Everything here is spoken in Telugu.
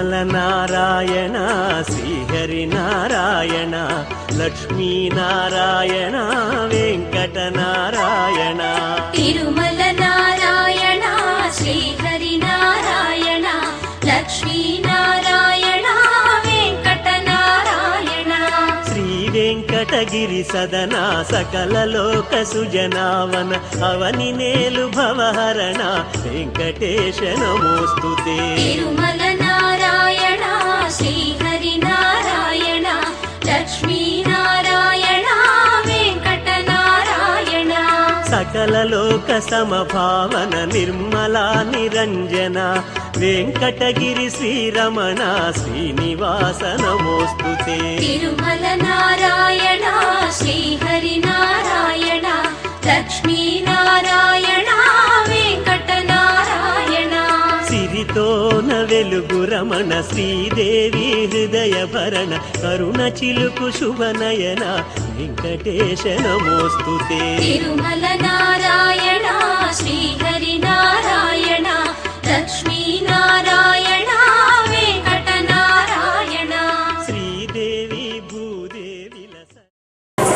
తిరుమల నారాయణ శ్రీహరి నారాయణ లక్ష్మీ నారాయణ వెంకట నారాయణ తిరుమల నారాయణ శ్రీహరి నారాయణ లక్ష్మీ నారాయణ వెంకట నారాయణ శ్రీ వెంకటగిరి సదనా సకల లోక సుజనావన అవని నేలు భవహరణ వెంకటేశ నమోస్తుతే తిరుమల నారాయణ శ్రీహరి నారాయణ లక్ష్మీ నారాయణ వెంకట నారాయణ సకల లోక సమభావన నిర్మలా నిరంజన వెంకటగిరి శ్రీరమణ శ్రీనివాస నమోస్తుతే తిరుమల నారాయణ శ్రీహరి నారాయణ లక్ష్మీ నారాయణ వెంకట నారాయణ సిరితోన వెలుగు రమణ శ్రీదేవి హృదయ భరణ కరుణ చిలుకు శుభనయన వెంకటేశ నమోస్తుతే తిరుమల నారాయణ శ్రీహరి నారాయణ లక్ష్మీ నారాయణ